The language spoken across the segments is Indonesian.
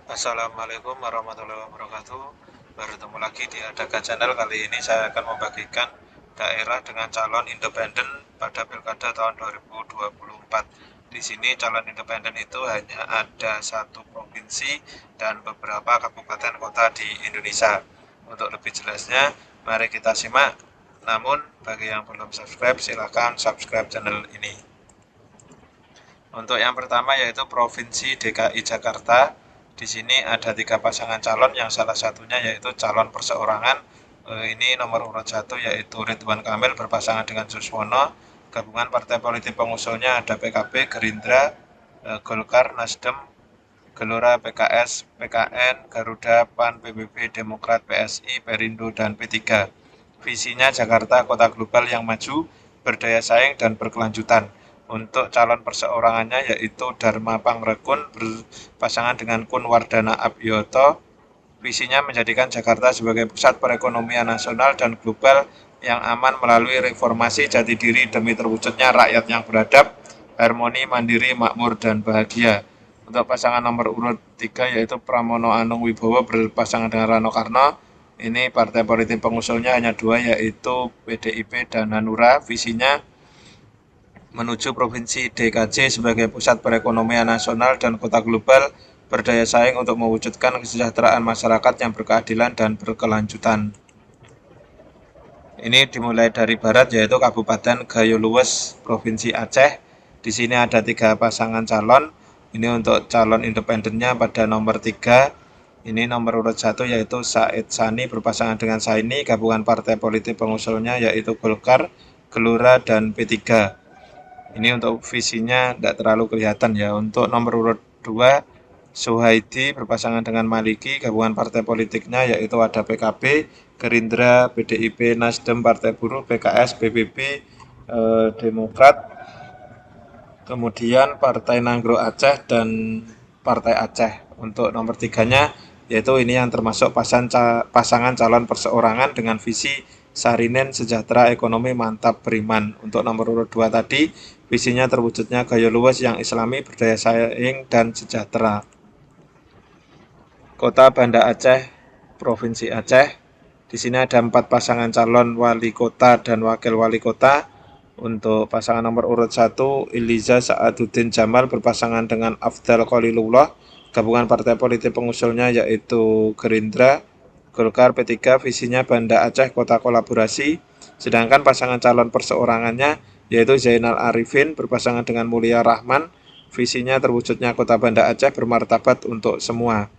Assalamualaikum warahmatullahi wabarakatuh. Bertemu lagi di Adaka Channel. Kali ini saya akan membagikan daerah dengan calon independen pada Pilkada tahun 2024. Di sini calon independen itu hanya ada satu provinsi dan beberapa kabupaten kota di Indonesia. Untuk lebih jelasnya, mari kita simak. Namun, bagi yang belum subscribe, silakan subscribe channel ini. Untuk yang pertama yaitu Provinsi DKI Jakarta. Di sini ada 3 pasangan calon yang salah satunya yaitu calon perseorangan. Ini nomor urut 1 yaitu Ridwan Kamil berpasangan dengan Suswono. Gabungan partai politik pengusungnya ada PKB, Gerindra, Golkar, Nasdem, Gelora, PKS, PKN, Garuda, PAN, PBB, Demokrat, PSI, Perindo, dan P3. Visinya Jakarta kota global yang maju, berdaya saing, dan berkelanjutan. Untuk calon perseorangannya yaitu Dharma Pangrekun berpasangan dengan Kun Wardana Abyoto. Visinya menjadikan Jakarta sebagai pusat perekonomian nasional dan global yang aman melalui reformasi jati diri demi terwujudnya rakyat yang beradab, harmoni, mandiri, makmur, dan bahagia. Untuk pasangan nomor urut 3 yaitu Pramono Anung Wibowo berpasangan dengan Rano Karno. Ini partai politik pengusungnya hanya 2 yaitu PDIP dan Hanura. Visinya menuju Provinsi DKJ sebagai pusat perekonomian nasional dan kota global berdaya saing untuk mewujudkan kesejahteraan masyarakat yang berkeadilan dan berkelanjutan. Ini dimulai dari barat yaitu Kabupaten Gayo Luwes, Provinsi Aceh. Di sini ada 3 pasangan calon. Ini untuk calon independennya pada nomor 3. Ini nomor urut 1 yaitu Said Sani berpasangan dengan Saini. Gabungan partai politik pengusulnya yaitu Golkar, Gelora, dan P3. Ini untuk visinya tidak terlalu kelihatan ya. Untuk nomor urut 2 Suhaidi berpasangan dengan Maliki. Gabungan partai politiknya yaitu ada PKB, Gerindra, PDIP, Nasdem, Partai Buruh, PKS, PBB, Demokrat, kemudian Partai Nanggro Aceh dan Partai Aceh. Untuk nomor 3-nya yaitu ini yang termasuk pasangan calon perseorangan dengan visi Sarinen sejahtera ekonomi mantap beriman. Untuk nomor urut 2 tadi visinya terwujudnya gaya luas yang islami berdaya saing dan sejahtera. Kota Banda Aceh, Provinsi Aceh. Di sini ada 4 pasangan calon wali kota dan wakil wali kota. Untuk pasangan nomor urut 1, Iliza Sa'aduddin Jamal berpasangan dengan Afdal Khalilullah. Gabungan partai politik pengusulnya yaitu Gerindra, Golkar, P3. Visinya Banda Aceh kota kolaborasi. Sedangkan pasangan calon perseorangannya yaitu Zainal Arifin berpasangan dengan Mulia Rahman. Visinya terwujudnya kota Banda Aceh bermartabat untuk semua.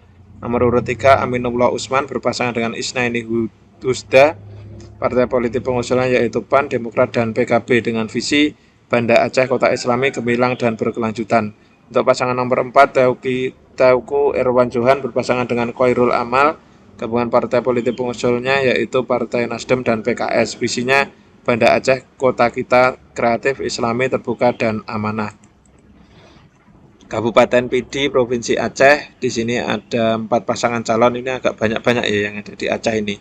Nomor urut 3 Aminullah Usman berpasangan dengan Isnaini Husda. Partai politik pengusungnya yaitu PAN, Demokrat, dan PKB dengan visi Banda Aceh kota Islami, gemilang, dan berkelanjutan. Untuk pasangan nomor 4 Teuku Erwan Johan berpasangan dengan Khairul Amal. Gabungan partai politik pengusungnya yaitu Partai Nasdem dan PKS. Visinya Banda Aceh kota kita kreatif, Islami, terbuka, dan amanah. Kabupaten Pidi, Provinsi Aceh. Di sini ada 4 pasangan calon. Ini agak banyak-banyak ya yang ada di Aceh ini.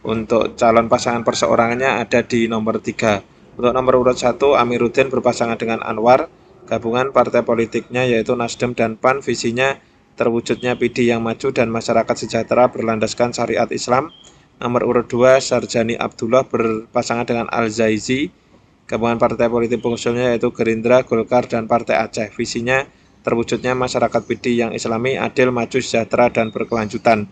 Untuk calon pasangan perseorangannya ada di nomor 3. Untuk nomor urut 1 Amiruddin berpasangan dengan Anwar. Gabungan partai politiknya yaitu Nasdem dan PAN. Visinya terwujudnya Pidi yang maju dan masyarakat sejahtera berlandaskan syariat Islam. Nomor urut 2 Sarjani Abdullah berpasangan dengan Al-Zaizi. Gabungan partai politik pengusungnya yaitu Gerindra, Golkar, dan Partai Aceh. Visinya terwujudnya masyarakat Pidi yang islami, adil, maju, sejahtera, dan berkelanjutan.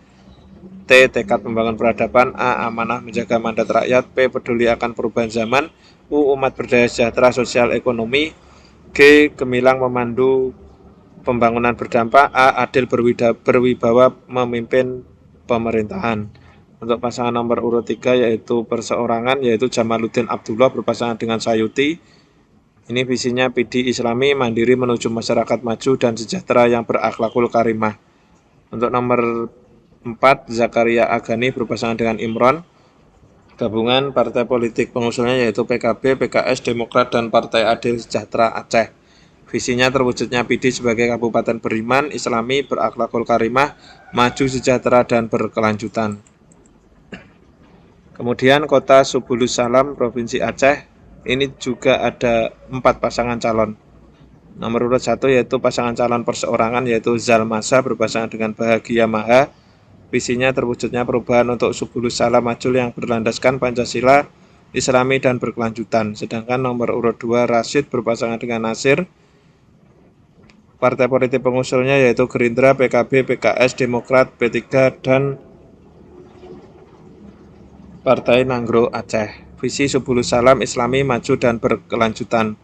T. Tekad membangun peradaban. A. Amanah menjaga mandat rakyat. P. Peduli akan perubahan zaman. U. Umat berdaya sejahtera sosial ekonomi. G. Gemilang memandu pembangunan berdampak. A. Adil berwibawa memimpin pemerintahan. Untuk pasangan nomor urut 3 yaitu perseorangan yaitu Jamaluddin Abdullah berpasangan dengan Sayuti. Ini visinya PD Islami, mandiri menuju masyarakat maju dan sejahtera yang berakhlakul karimah. Untuk nomor 4 Zakaria Agani berpasangan dengan Imron. Gabungan partai politik pengusungnya yaitu PKB, PKS, Demokrat, dan Partai Adil Sejahtera Aceh. Visinya terwujudnya PD sebagai kabupaten beriman, islami, berakhlakul karimah, maju, sejahtera, dan berkelanjutan. Kemudian kota Subulus Salam, Provinsi Aceh. Ini juga ada 4 pasangan calon. Nomor urut 1 yaitu pasangan calon perseorangan yaitu Zalmasa berpasangan dengan Bahagia Maha. Visinya terwujudnya perubahan untuk Subulus Salam Majul yang berlandaskan Pancasila, Islami dan berkelanjutan. Sedangkan nomor urut 2 Rasyid berpasangan dengan Nasir. Partai politik pengusulnya yaitu Gerindra, PKB, PKS, Demokrat, P3 dan Partai Nanggro Aceh. Visi Subulus Salam Islami maju dan berkelanjutan.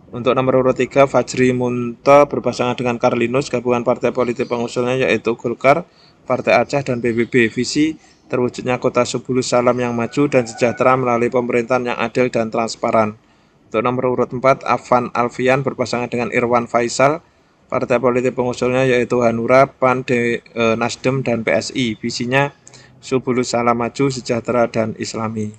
Untuk nomor urut 3 Fajri Munto berpasangan dengan Karlinus. Gabungan partai politik pengusulnya yaitu Golkar, Partai Aceh dan PBB. Visi terwujudnya kota Subulus Salam yang maju dan sejahtera melalui pemerintahan yang adil dan transparan. Untuk nomor urut 4 Afan Alfian berpasangan dengan Irwan Faisal. Partai politik pengusulnya yaitu Hanura, PAN, Nasdem dan PSI. Visinya Subulus Salam maju, sejahtera dan Islami.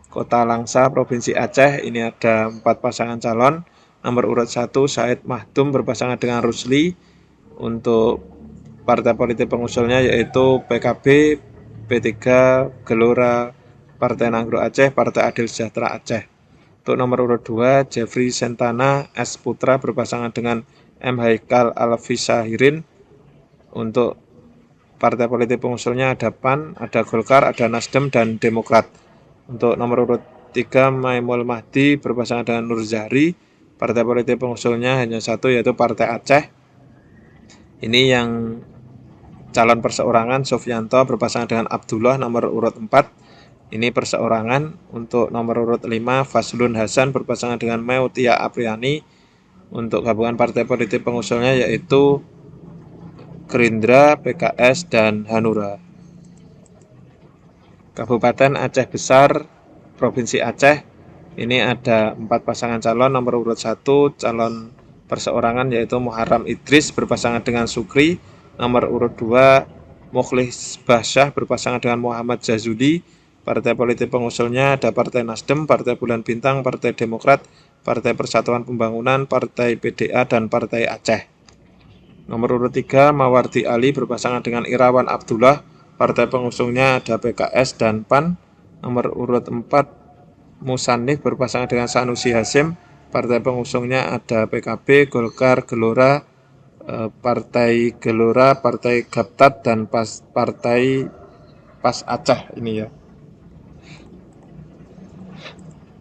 Kota Langsa, Provinsi Aceh, ini ada 4 pasangan calon. Nomor urut 1 Said Mahdum berpasangan dengan Rusli. Untuk partai politik pengusulnya yaitu PKB, P3, Gelora, Partai Nanggro Aceh, Partai Adil Sejahtera Aceh. Untuk nomor urut 2 Jeffrey Sentana S. Putra berpasangan dengan M. Haikal Alfisahirin. Untuk partai politik pengusulnya ada PAN, ada Golkar, ada Nasdem dan Demokrat. Untuk nomor urut 3 Maimul Mahdi berpasangan dengan Nur Zahri. Partai politik pengusulnya hanya satu yaitu Partai Aceh. Ini yang calon perseorangan Sofyanto berpasangan dengan Abdullah nomor urut 4. Ini perseorangan. Untuk nomor urut 5 Faslun Hasan berpasangan dengan Meutia Apriani. Untuk gabungan partai politik pengusulnya yaitu Gerindra, PKS dan Hanura. Kabupaten Aceh Besar, Provinsi Aceh, ini ada 4 pasangan calon. Nomor urut 1 calon perseorangan yaitu Muharram Idris berpasangan dengan Sukri. Nomor urut 2 Mukhlis Basyah berpasangan dengan Muhammad Jazuli. Partai politik pengusulnya ada Partai Nasdem, Partai Bulan Bintang, Partai Demokrat, Partai Persatuan Pembangunan, Partai PDA dan Partai Aceh. Nomor urut 3 Mawardi Ali berpasangan dengan Irawan Abdullah. Partai pengusungnya ada PKS dan PAN. Nomor urut 4 Musannif berpasangan dengan Sanusi Hasim. Partai pengusungnya ada PKB, Golkar, Gelora, Partai Gelora, Partai Gaptat dan Partai Pas Aceh ini ya.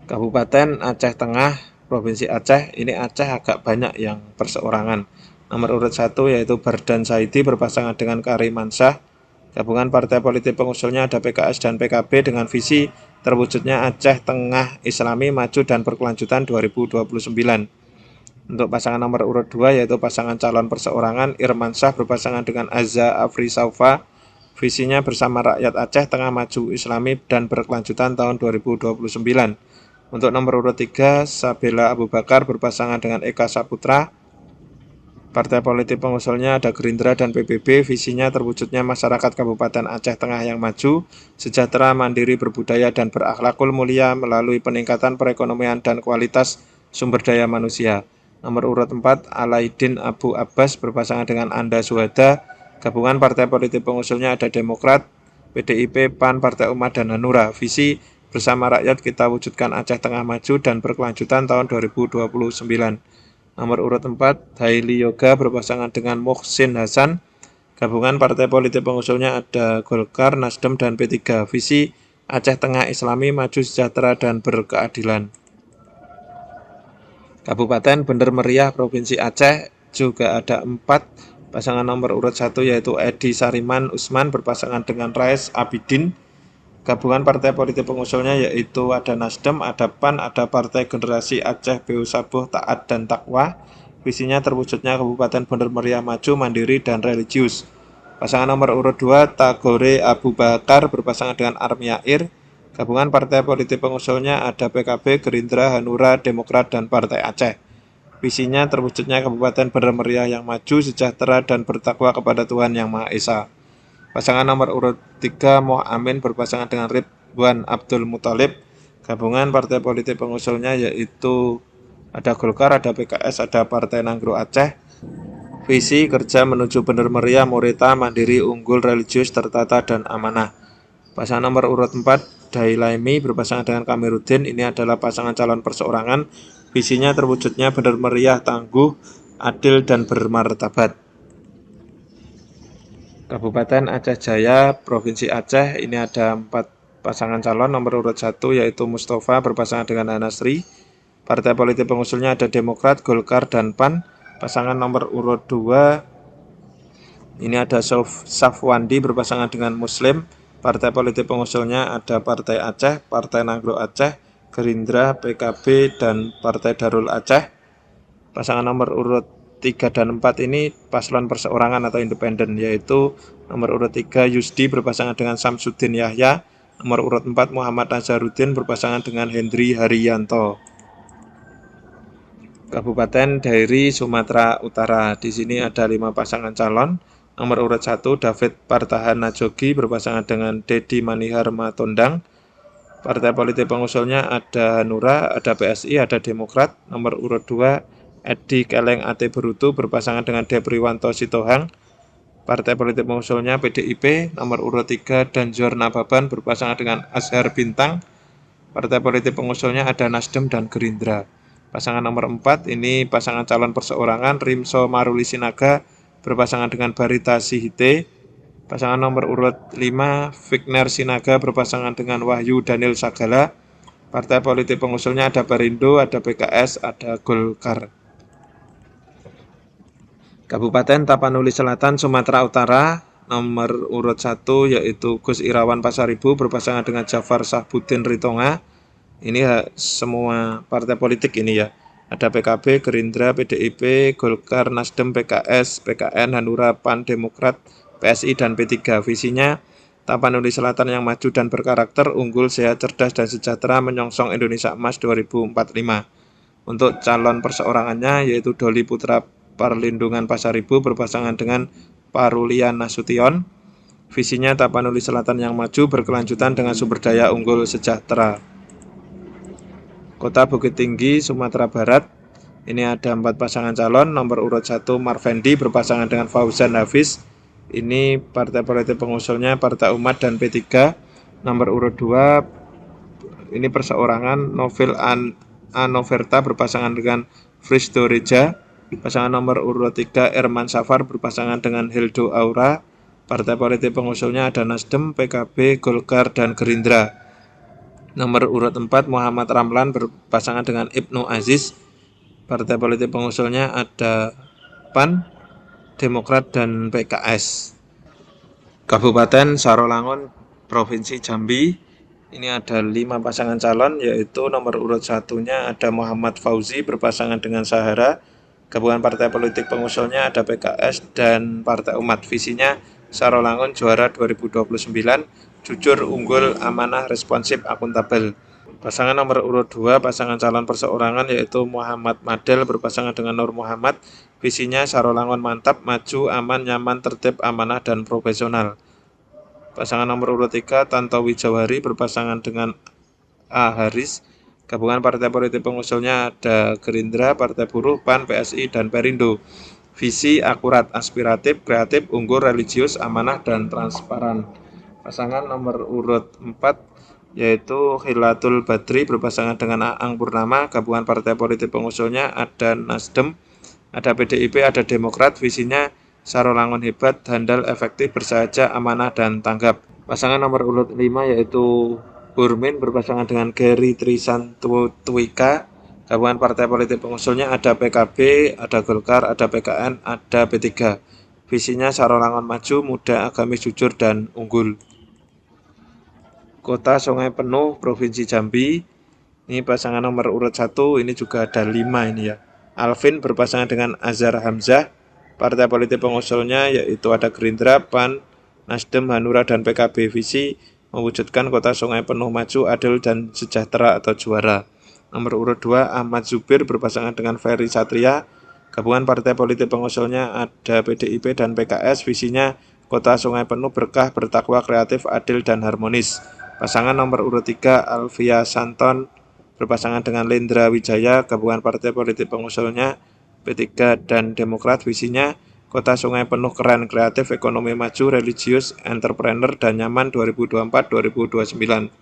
Kabupaten Aceh Tengah, Provinsi Aceh, ini Aceh agak banyak yang perseorangan. Nomor urut 1 yaitu Bardan Saidi berpasangan dengan Karimansyah. Gabungan partai politik pengusulnya ada PKS dan PKB dengan visi terwujudnya Aceh Tengah Islami maju dan berkelanjutan 2029. Untuk pasangan nomor urut 2 yaitu pasangan calon perseorangan Irmansyah berpasangan dengan Azza Afri Saufa. Visinya bersama rakyat Aceh Tengah maju Islami dan berkelanjutan tahun 2029. Untuk nomor urut 3 Sabila Abu Bakar berpasangan dengan Eka Saputra. Partai politik pengusulnya ada Gerindra dan PBB. Visinya terwujudnya masyarakat Kabupaten Aceh Tengah yang maju, sejahtera, mandiri, berbudaya, dan berakhlakul mulia melalui peningkatan perekonomian dan kualitas sumber daya manusia. Nomor urut 4 Alaidin Abu Abbas berpasangan dengan Anda Suhada. Gabungan partai politik pengusulnya ada Demokrat, PDIP, PAN, Partai Umat, dan Hanura. Visi bersama rakyat kita wujudkan Aceh Tengah maju dan berkelanjutan tahun 2029. Nomor urut 4 Haili Yoga berpasangan dengan Muhsin Hasan. Gabungan partai politik pengusulnya ada Golkar, Nasdem, dan P3. Visi Aceh Tengah Islami maju, sejahtera, dan berkeadilan. Kabupaten Bener Meriah, Provinsi Aceh, juga ada 4 pasangan. Nomor urut 1 yaitu Edi Sariman Usman berpasangan dengan Rais Abidin. Gabungan partai politik pengusulnya yaitu ada Nasdem, ada PAN, ada Partai Generasi Aceh Beu Sabuh Taat dan Takwa. Visinya terwujudnya Kabupaten Bener Meriah maju, mandiri, dan religius. Pasangan nomor urut 2 Tagore Abu Bakar berpasangan dengan Armiair. Gabungan partai politik pengusulnya ada PKB, Gerindra, Hanura, Demokrat, dan Partai Aceh. Visinya terwujudnya Kabupaten Bener Meriah yang maju, sejahtera, dan bertakwa kepada Tuhan Yang Maha Esa. Pasangan nomor urut 3 Moh Amin berpasangan dengan Ridwan Abdul Muthalib. Gabungan partai politik pengusulnya yaitu ada Golkar, ada PKS, ada Partai Nanggro Aceh. Visi kerja menuju Bener Meriah, Moreta, mandiri, unggul, religius, tertata, dan amanah. Pasangan nomor urut 4 Dailaimi berpasangan dengan Kamirudin. Ini adalah pasangan calon perseorangan. visinya terwujudnya benar meriah, tangguh, adil, dan bermartabat. Kabupaten Aceh Jaya, Provinsi Aceh, ini ada 4 pasangan calon. Nomor urut 1 yaitu Mustafa berpasangan dengan Anasri. Partai politik pengusulnya ada Demokrat, Golkar, dan PAN. Pasangan nomor urut 2 ini ada Safwandi berpasangan dengan Muslim. Partai politik pengusulnya ada Partai Aceh, Partai Nagro Aceh, Gerindra, PKB, dan Partai Darul Aceh. Pasangan nomor urut 3 dan 4 ini paslon perseorangan atau independen, yaitu nomor urut 3 Yusdi berpasangan dengan Samsudin Yahya, nomor urut 4 Muhammad Nazarudin berpasangan dengan Hendri Haryanto. Kabupaten Dairi, Sumatera Utara, di sini ada 5 pasangan calon. Nomor urut 1 David Partahan Najogi berpasangan dengan Dedi Manihar Matondang. Partai politik pengusulnya ada Hanura, ada PSI, ada Demokrat. Nomor urut 2 Edi Keleng Ate Berutu berpasangan dengan Depriwanto Sitohang. Partai politik pengusulnya PDIP. Nomor urut 3 Danjor Nababan berpasangan dengan Azhar Bintang. Partai politik pengusulnya ada Nasdem dan Gerindra. Pasangan nomor 4 ini pasangan calon perseorangan Rimso Maruli Sinaga berpasangan dengan Barita Sihite. Pasangan nomor urut 5 Vigner Sinaga berpasangan dengan Wahyu Daniel Sagala. Partai politik pengusulnya ada Perindo, ada PKS, ada Golkar. Kabupaten Tapanuli Selatan, Sumatera Utara, nomor urut 1 yaitu Gus Irawan Pasaribu berpasangan dengan Jafar Sahbudin Ritonga. Ini semua partai politik ini ya. Ada PKB, Gerindra, PDIP, Golkar, Nasdem, PKS, PKN, Hanura, PAN, Demokrat, PSI, dan P3. Visinya Tapanuli Selatan yang maju dan berkarakter, unggul, sehat, cerdas, dan sejahtera menyongsong Indonesia Emas 2045. Untuk calon perseorangannya yaitu Doli Putra Perlindungan Pasaribu berpasangan dengan Parulian Nasution. Visinya Tapanuli Selatan yang maju berkelanjutan dengan sumber daya unggul sejahtera. Kota Bukit Tinggi, Sumatera Barat, ini ada 4 pasangan calon. Nomor urut 1 Marvendi berpasangan dengan Fauzan Hafiz. Ini partai politik pengusulnya Partai Umat dan P3. Nomor urut 2 ini perseorangan Novil Anoverta berpasangan dengan Frisdo Reja. Pasangan nomor urut 3 Erman Safar berpasangan dengan Hildo Aura. Partai politik pengusulnya ada Nasdem, PKB, Golkar, dan Gerindra. Nomor urut 4 Muhammad Ramlan berpasangan dengan Ibnu Aziz. Partai politik pengusulnya ada PAN, Demokrat, dan PKS. Kabupaten Sarolangun, Provinsi Jambi, ini ada 5 pasangan calon, yaitu nomor urut 1-nya ada Muhammad Fauzi berpasangan dengan Sahara. Gabungan partai politik pengusulnya ada PKS dan Partai Umat. Visinya Sarolangun juara 2029, jujur, unggul, amanah, responsif, akuntabel. Pasangan nomor urut 2 pasangan calon perseorangan yaitu Muhammad Madel berpasangan dengan Nur Muhammad. Visinya Sarolangun mantap, maju, aman, nyaman, tertib, amanah, dan profesional. Pasangan nomor urut 3 Tantowi Jawahari berpasangan dengan A. Haris. Gabungan partai politik pengusulnya ada Gerindra, Partai Buruh, PAN, PSI, dan Perindo. Visi akurat, aspiratif, kreatif, unggul, religius, amanah, dan transparan. Pasangan nomor urut 4 yaitu Khilatul Badri berpasangan dengan Aang Purnama. Gabungan partai politik pengusulnya ada Nasdem, ada PDIP, ada Demokrat. Visinya Sarolangun hebat, handal, efektif, bersahaja, amanah, dan tanggap. Pasangan nomor urut 5 yaitu Burmin berpasangan dengan Gary Trisantwika. Gabungan partai politik pengusulnya ada PKB, ada Golkar, ada PKN, ada P3. Visinya Sarolangun maju, muda, agamis, jujur, dan unggul. Kota Sungai Penuh, Provinsi Jambi, ini pasangan nomor urut 1, ini juga ada 5 ini ya. Alvin berpasangan dengan Azhar Hamzah. Partai politik pengusulnya yaitu ada Gerindra, PAN, Nasdem, Hanura, dan PKB. Visi mewujudkan Kota Sungai Penuh maju, adil, dan sejahtera atau juara. Nomor urut 2 Ahmad Zubir berpasangan dengan Ferry Satria. Gabungan partai politik pengusulnya ada PDIP dan PKS. Visinya Kota Sungai Penuh berkah, bertakwa, kreatif, adil, dan harmonis. Pasangan nomor urut 3 Alvia Santon berpasangan dengan Lendra Wijaya. Gabungan partai politik pengusulnya P3 dan Demokrat. Visinya Kota Sungai Penuh keren, kreatif, ekonomi maju, religius, entrepreneur, dan nyaman 2024-2029.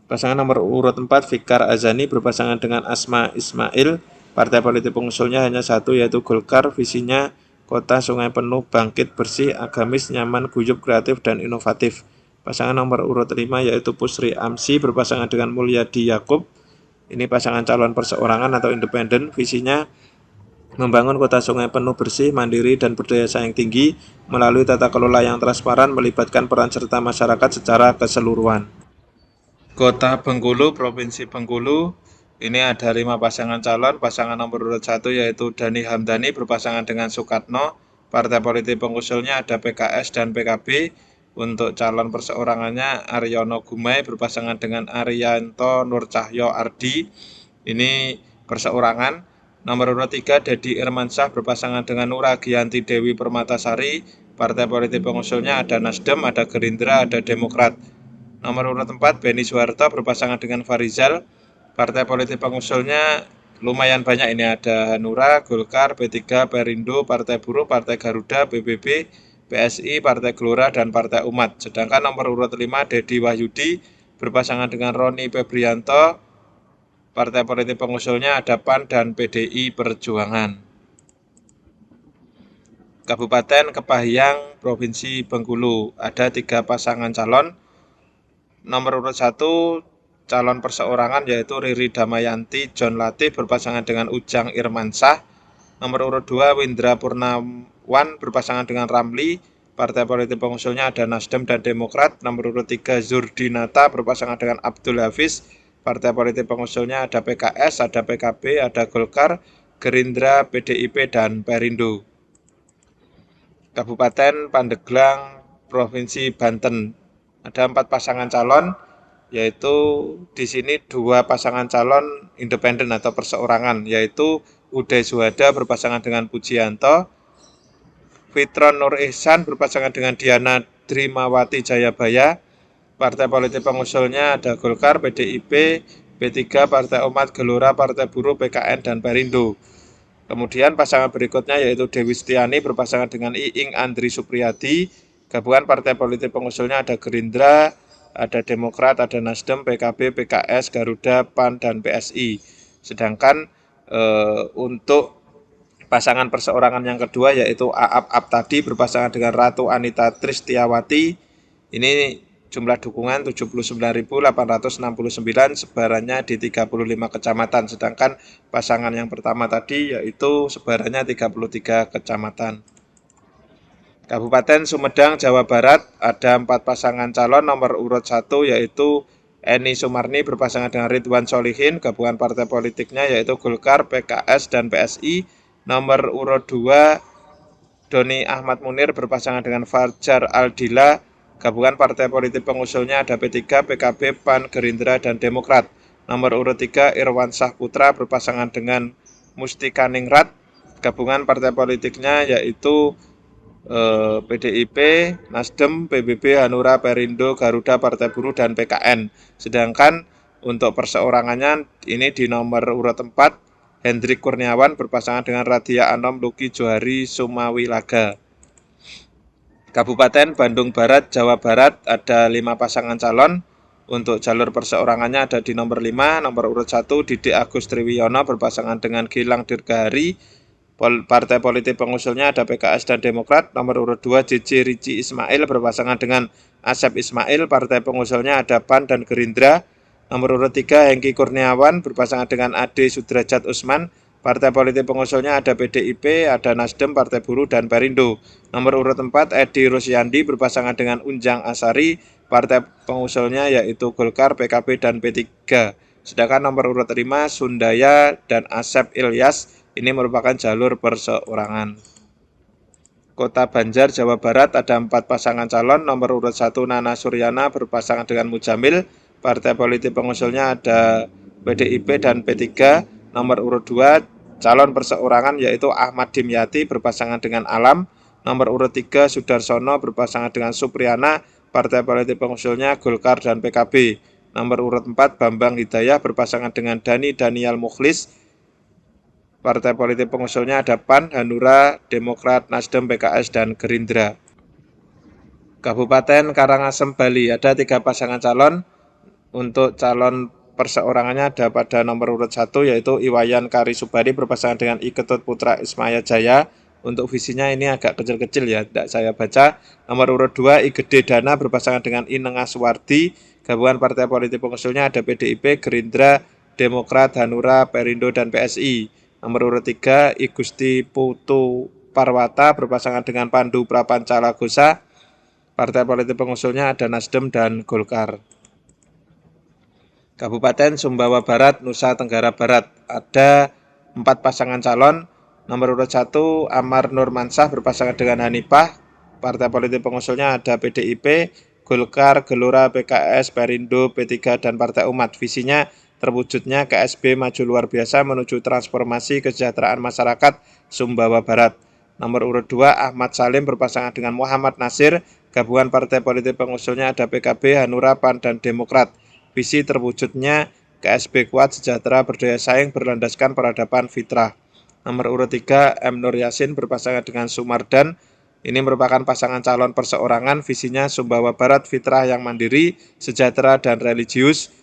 Pasangan nomor urut 4 Fikar Azani berpasangan dengan Asma Ismail. Partai politik pengusulnya hanya satu, yaitu Golkar. Visinya kota sungai penuh, bangkit, bersih, agamis, nyaman, guyup, kreatif, dan inovatif. Pasangan nomor urut 5 yaitu Pusri Amsi berpasangan dengan Mulyadi Yakub. Ini pasangan calon perseorangan atau independen. Visinya membangun kota sungai penuh, bersih, mandiri, dan berdaya saing tinggi melalui tata kelola yang transparan, melibatkan peran serta masyarakat secara keseluruhan. Kota Bengkulu, Provinsi Bengkulu, ini ada 5 pasangan calon. Pasangan nomor urut 1 yaitu Dhani Hamdani berpasangan dengan Sukatno. Partai politik pengusulnya ada PKS dan PKB. Untuk calon perseorangannya Aryono Gumai berpasangan dengan Arianto Nur Cahyo Ardi. Ini perseorangan. Nomor urut 3 Dedi Irmansyah berpasangan dengan Nura Giyanti Dewi Permatasari. Partai politik pengusulnya ada Nasdem, ada Gerindra, ada Demokrat. Nomor urut 4 Beni Soeharto berpasangan dengan Farizal. Partai politik pengusulnya lumayan banyak, ini ada Hanura, Golkar, P3, Perindo, Partai Buruh, Partai Garuda, PBB, PSI, Partai Gelora, dan Partai Umat. Sedangkan nomor urut 5 Dedi Wahyudi berpasangan dengan Roni Febrianto. Partai politik pengusulnya ada PAN dan PDI Perjuangan. Kabupaten Kepahyang, Provinsi Bengkulu, ada 3 pasangan calon. Nomor urut 1 calon perseorangan yaitu Riri Damayanti John Latif berpasangan dengan Ujang Irmansyah. Nomor urut 2 Windra Purnawan berpasangan dengan Ramli. Partai politik pengusulnya ada Nasdem dan Demokrat. Nomor urut 3 Zurdinata berpasangan dengan Abdul Hafiz. Partai politik pengusulnya ada PKS, ada PKB, ada Golkar, Gerindra, PDIP, dan Perindo. Kabupaten Pandeglang, Provinsi Banten, ada 4 pasangan calon, yaitu di sini 2 pasangan calon independen atau perseorangan, yaitu Uday Suhada berpasangan dengan Pujianto, Fitron Nur Ihsan berpasangan dengan Diana Drimawati Jayabaya. Partai politik pengusulnya ada Golkar, PDIP, P3, Partai Umat, Gelora, Partai Buruh, PKN, dan Perindo. Kemudian pasangan berikutnya yaitu Dewi Setiani berpasangan dengan Iing Andri Supriyadi. Gabungan partai politik pengusulnya ada Gerindra, ada Demokrat, ada Nasdem, PKB, PKS, Garuda, PAN, dan PSI. Sedangkan untuk pasangan perseorangan yang kedua yaitu Aap Aptadi berpasangan dengan Ratu Anita Tristiawati. Ini jumlah dukungan 79.869, sebarannya di 35 kecamatan. Sedangkan pasangan yang pertama tadi yaitu sebarannya 33 kecamatan. Kabupaten Sumedang, Jawa Barat, ada 4 pasangan calon. Nomor urut 1 yaitu Eni Sumarni berpasangan dengan Ridwan Solihin. Gabungan partai politiknya yaitu Golkar, PKS, dan PSI. Nomor urut 2 Doni Ahmad Munir berpasangan dengan Fajar Aldila. Gabungan partai politik pengusulnya ada P3, PKB, PAN, Gerindra, dan Demokrat. Nomor urut 3 Irwansyah Putra berpasangan dengan Mustika Ningrat. Gabungan partai politiknya yaitu PDIP, Nasdem, PBB, Hanura, Perindo, Garuda, Partai Buruh, dan PKN. Sedangkan untuk perseorangannya ini di nomor urut 4 Hendrik Kurniawan berpasangan dengan Radia Anom Luki Johari Sumawilaga. Kabupaten Bandung Barat, Jawa Barat, ada 5 pasangan calon. Untuk jalur perseorangannya ada di nomor 5, nomor urut 1 Didik Agus Triwiyono berpasangan dengan Gilang Dirgahari. Partai politik pengusulnya ada PKS dan Demokrat. Nomor urut 2 JJ Rici Ismail berpasangan dengan Asep Ismail. Partai pengusulnya ada PAN dan Gerindra. Nomor urut 3 Hengki Kurniawan berpasangan dengan Ade Sudrajat Usman. Partai politik pengusulnya ada PDIP, ada Nasdem, Partai Buruh, dan Perindo. Nomor urut 4 Edi Rusyandi berpasangan dengan Unjang Asari. Partai pengusulnya yaitu Golkar, PKB, dan P3. Sedangkan nomor urut 5 Sundaya dan Asep Ilyas. Ini merupakan jalur perseorangan. Kota Banjar, Jawa Barat, ada 4 pasangan calon. Nomor urut 1 Nana Suryana berpasangan dengan Mujamil. Partai politik pengusulnya ada PDIP dan P3. Nomor urut 2 calon perseorangan yaitu Ahmad Dimyati berpasangan dengan Alam. Nomor urut 3 Sudarsono berpasangan dengan Supriyana. Partai politik pengusulnya Golkar dan PKB. Nomor urut 4 Bambang Hidayah berpasangan dengan Dani Daniel Mukhlis. Partai politik pengusulnya ada PAN, Hanura, Demokrat, Nasdem, PKS, dan Gerindra. Kabupaten Karangasem, Bali, ada 3 pasangan calon. Untuk calon perseorangannya ada pada nomor urut 1 yaitu Iwayan Karisubadi berpasangan dengan I Ketut Putra Ismaya Jaya. Untuk visinya ini agak kecil-kecil ya, tidak saya baca. Nomor urut 2 I Gede Dana berpasangan dengan I Nengah Suwardi. Gabungan partai politik pengusulnya ada PDIP, Gerindra, Demokrat, Hanura, Perindo, dan PSI. Nomor urut 3 I Gusti Putu Parwata berpasangan dengan Pandu Prapancala Gosa. Partai politik pengusulnya ada Nasdem dan Golkar. Kabupaten Sumbawa Barat, Nusa Tenggara Barat. Ada 4 pasangan calon. Nomor urut 1 Amar Nurmansah berpasangan dengan Hanifah. Partai politik pengusulnya ada PDIP, Golkar, Gelora, PKS, Perindo, P3, dan Partai Umat. Visinya terwujudnya KSB maju luar biasa menuju transformasi kesejahteraan masyarakat Sumbawa Barat. Nomor urut 2 Ahmad Salim berpasangan dengan Muhammad Nasir. Gabungan partai politik pengusulnya ada PKB, Hanura, PAN, dan Demokrat. Visi terwujudnya KSB kuat, sejahtera, berdaya saing, berlandaskan peradaban fitrah. Nomor urut 3 M. Nur Yasin berpasangan dengan Sumardan. Ini merupakan pasangan calon perseorangan. Visinya Sumbawa Barat, fitrah yang mandiri, sejahtera, dan religius.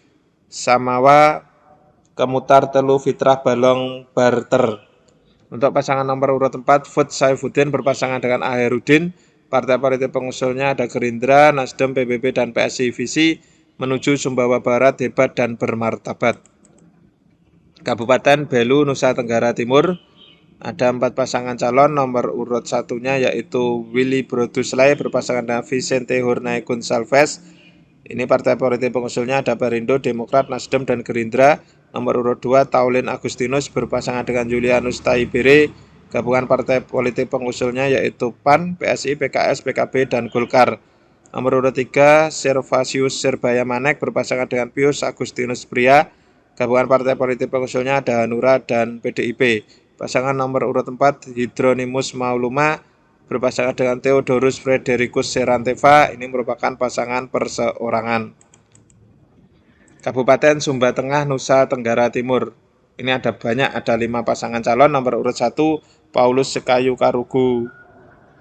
Samawa Kemutar Telu Fitrah Balong Barter. Untuk pasangan nomor urut 4 Fud Saifuddin berpasangan dengan Ahirudin. Partai politik pengusulnya ada Gerindra, Nasdem, PBB, dan PSI. Visi menuju Sumbawa Barat hebat dan bermartabat. Kabupaten Belu, Nusa Tenggara Timur. Ada 4 pasangan calon. Nomor urut 1-nya yaitu Willy Broduslay berpasangan dengan Vicente Hornay Gonçalves. Ini partai politik pengusulnya ada Perindo, Demokrat, Nasdem, dan Gerindra. Nomor urut 2 Taulin Agustinus berpasangan dengan Julianus Taibere. Gabungan partai politik pengusulnya yaitu PAN, PSI, PKS, PKB, dan Golkar. Nomor urut 3 Servasius Serbaya Manek berpasangan dengan Pius Agustinus Pria. Gabungan partai politik pengusulnya ada Hanura dan PDIP. Pasangan nomor urut 4 Hidronimus Mauluma berpasangan dengan Theodorus Fredericus Seranteva. Ini merupakan pasangan perseorangan. Kabupaten Sumba Tengah, Nusa Tenggara Timur. Ini ada banyak, ada 5 pasangan calon. Nomor urut 1 Paulus Sekayu Karugu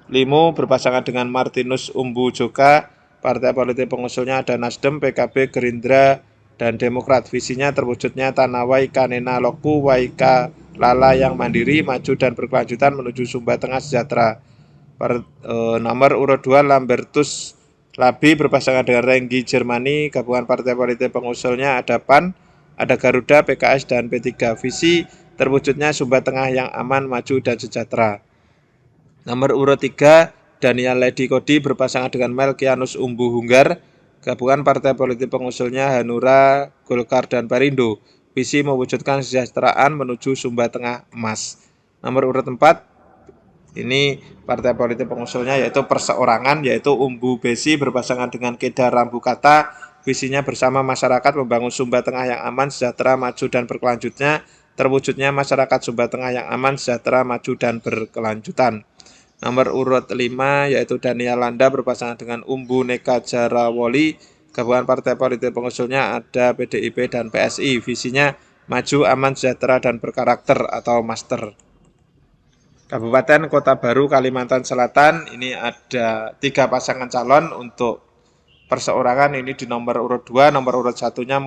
Limo berpasangan dengan Martinus Umbu Joka. Partai politik pengusulnya ada Nasdem, PKB, Gerindra, dan Demokrat. Visinya terwujudnya Tanah Waika Nena Loku Waika Lala yang mandiri, maju, dan berkelanjutan menuju Sumba Tengah sejahtera. Nomor urut 2 Lambertus Labi berpasangan dengan Renggi Jermani. Gabungan partai politik pengusulnya ada PAN, ada Garuda, PKS, dan P3. Visi terwujudnya Sumba Tengah yang aman, maju, dan sejahtera. Nomor urut 3 Daniel Ledi Kodi berpasangan dengan Melkianus Umbu Hunggar. Gabungan partai politik pengusulnya Hanura, Golkar, dan Perindo. Visi mewujudkan kesejahteraan menuju Sumba Tengah emas. Nomor urut 4 ini partai politik pengusulnya yaitu perseorangan, yaitu Umbu Besi berpasangan dengan Kedar Rambukata. Visinya bersama masyarakat membangun Sumba Tengah yang aman, sejahtera, maju, dan berkelanjutnya. Terwujudnya masyarakat Sumba Tengah yang aman, sejahtera, maju, dan berkelanjutan. Nomor urut 5 yaitu Daniel Landa berpasangan dengan Umbu Neka Jarawoli. Gabungan partai politik pengusulnya ada PDIP dan PSI. Visinya maju, aman, sejahtera, dan berkarakter atau master. Kabupaten Kota Baru, Kalimantan Selatan. Ini ada 3 pasangan calon untuk perseorangan. Ini di nomor urut 2. Nomor urut 1-nya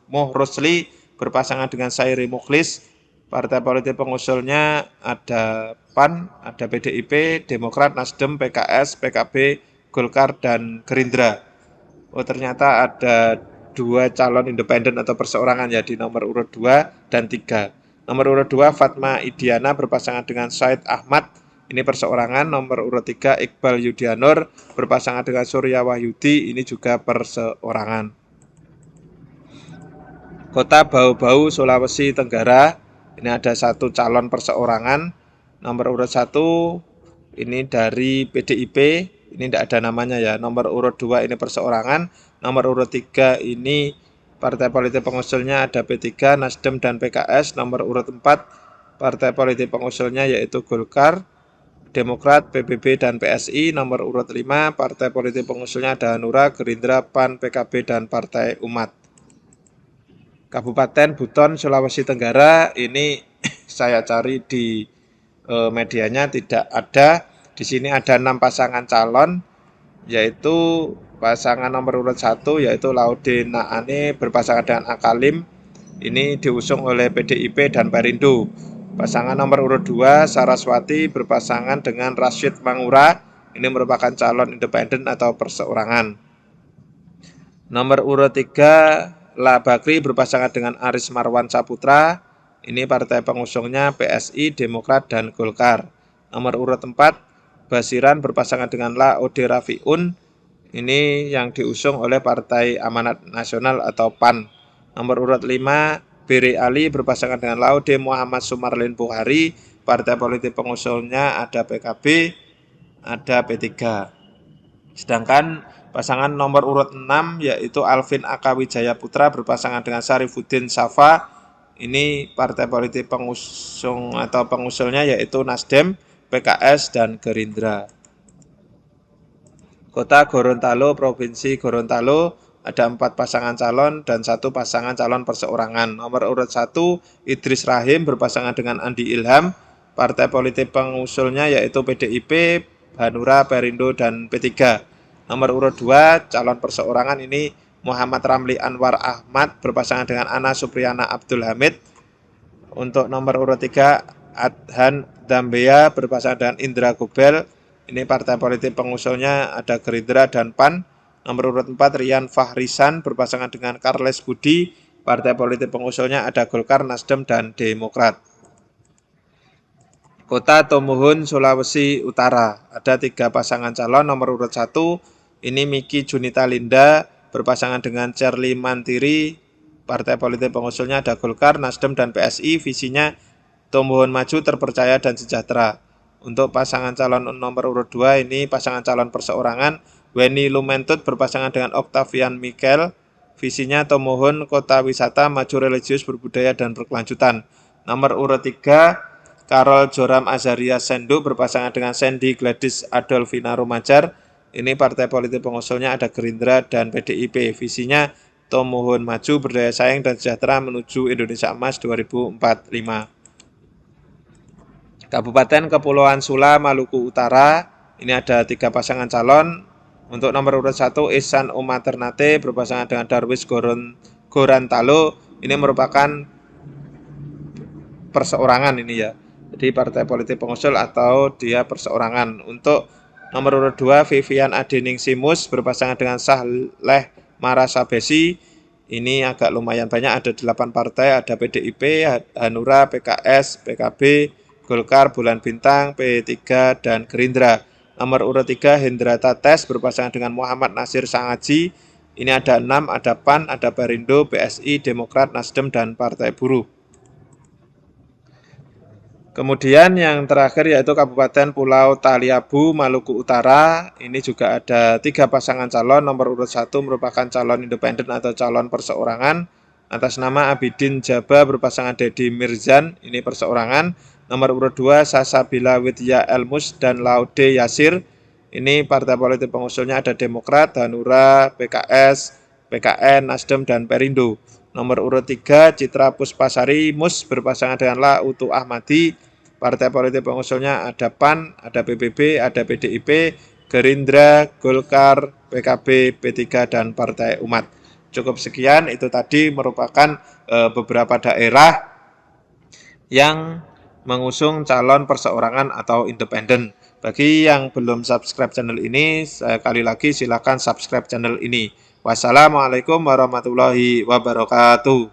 Muhrusli berpasangan dengan Sairi Mukhlis. Partai politik pengusulnya ada PAN, ada PDIP, Demokrat, Nasdem, PKS, PKB, Golkar, dan Gerindra. Oh, ternyata ada 2 calon independen atau perseorangan ya di nomor urut 2 dan 3. Nomor urut 2 Fatma Idiana berpasangan dengan Said Ahmad. Ini perseorangan. Nomor urut 3 Iqbal Yudianur berpasangan dengan Surya Wahyudi. Ini juga perseorangan. Kota Bau-Bau, Sulawesi Tenggara. Ini ada 1 calon perseorangan. Nomor urut 1 ini dari PDIP. Ini tidak ada namanya ya. Nomor urut 2 ini perseorangan. Nomor urut 3 ini partai politik pengusulnya ada P3, Nasdem, dan PKS. Nomor urut 4 partai politik pengusulnya yaitu Golkar, Demokrat, PBB, dan PSI. Nomor urut 5 partai politik pengusulnya ada Hanura, Gerindra, PAN, PKB, dan Partai Umat. Kabupaten Buton, Sulawesi Tenggara. Ini saya cari di medianya tidak ada. Di sini ada 6 pasangan calon, yaitu pasangan nomor urut 1 yaitu Laude Naane berpasangan dengan Akalim. Ini diusung oleh PDIP dan Perindo. Pasangan nomor urut 2 Saraswati berpasangan dengan Rashid Mangura. Ini merupakan calon independen atau perseorangan. Nomor urut 3 La Bakri berpasangan dengan Aris Marwan Saputra. Ini partai pengusungnya PSI, Demokrat, dan Golkar. Nomor urut 4 Basiran berpasangan dengan La Ode Rafiun. Ini yang diusung oleh Partai Amanat Nasional atau PAN. Nomor urut 5 Bere Ali berpasangan dengan Laude Muhammad Sumarlin Bukhari. Partai politik pengusungnya ada PKB, ada P3. Sedangkan pasangan nomor urut 6 yaitu Alvin Aka Wijaya Putra berpasangan dengan Syarifuddin Safa. Ini partai politik pengusung atau pengusulnya yaitu Nasdem, PKS, dan Gerindra. Kota Gorontalo, Provinsi Gorontalo, ada 4 pasangan calon dan 1 pasangan calon perseorangan. Nomor urut 1 Idris Rahim berpasangan dengan Andi Ilham. Partai politik pengusulnya yaitu PDIP, Hanura, Perindo, dan P3. Nomor urut 2 calon perseorangan ini Muhammad Ramli Anwar Ahmad berpasangan dengan Ana Supriyana Abdul Hamid. Untuk nomor urut 3 Adhan Dambea berpasangan dengan Indra Gobel. Ini partai politik pengusulnya ada Gerindra dan PAN. Nomor urut 4 Rian Fahrisan berpasangan dengan Karles Budi. Partai politik pengusulnya ada Golkar, Nasdem, dan Demokrat. Kota Tomohon, Sulawesi Utara. Ada 3 pasangan calon. Nomor urut 1 ini Miki Junita Linda berpasangan dengan Cherly Mantiri. Partai politik pengusulnya ada Golkar, Nasdem, dan PSI. Visinya Tomohon maju, terpercaya, dan sejahtera. Untuk pasangan calon nomor urut 2 ini pasangan calon perseorangan Weni Lumentut berpasangan dengan Octavian Mikel. Visinya Tomohon kota wisata, maju, religius, berbudaya, dan berkelanjutan. Nomor urut 3 Karol Joram Azaria Sendu berpasangan dengan Sandy Gladys Adolfina Rumajar. Ini partai politik pengusulnya ada Gerindra dan PDIP. Visinya Tomohon maju, berdaya saing, dan sejahtera menuju Indonesia Emas 2045. Kabupaten Kepulauan Sula, Maluku Utara. Ini ada 3 pasangan calon. Untuk nomor urut 1 Ihsan Umar Ternate berpasangan dengan Darwis Gorantalo. Ini merupakan perseorangan ini ya. Jadi partai politik pengusul atau dia perseorangan. Untuk nomor urut 2 Vivian Adening Simus berpasangan dengan Sahleh Marasabesi. Ini agak lumayan banyak, ada 8 partai, ada PDIP, Hanura, PKS, PKB, Golkar, Bulan Bintang, P3, dan Gerindra. Nomor urut 3 Hendra Tates berpasangan dengan Muhammad Nasir Sangaji. Ini ada 6, ada PAN, ada Perindo, PSI, Demokrat, Nasdem, dan Partai Buruh. Kemudian yang terakhir yaitu Kabupaten Pulau Taliabu, Maluku Utara. Ini juga ada 3 pasangan calon. Nomor urut 1 merupakan calon independen atau calon perseorangan. Atas nama Abidin Jaba berpasangan Dedi Mirzan, ini perseorangan. Nomor urut 2 Sasabila Widya Elmus dan Laude Yasir. Ini partai politik pengusulnya ada Demokrat, Hanura, PKS, PKN, Nasdem, dan Perindo. Nomor urut 3 Citra Puspasari Mus berpasangan dengan La Utu Ahmadi. Partai politik pengusulnya ada PAN, ada PBB, ada PDIP, Gerindra, Golkar, PKB, P3, dan Partai Umat. Cukup sekian, itu tadi merupakan beberapa daerah yang mengusung calon perseorangan atau independen. Bagi yang belum subscribe channel ini, sekali lagi silakan subscribe channel ini. Wassalamualaikum warahmatullahi wabarakatuh.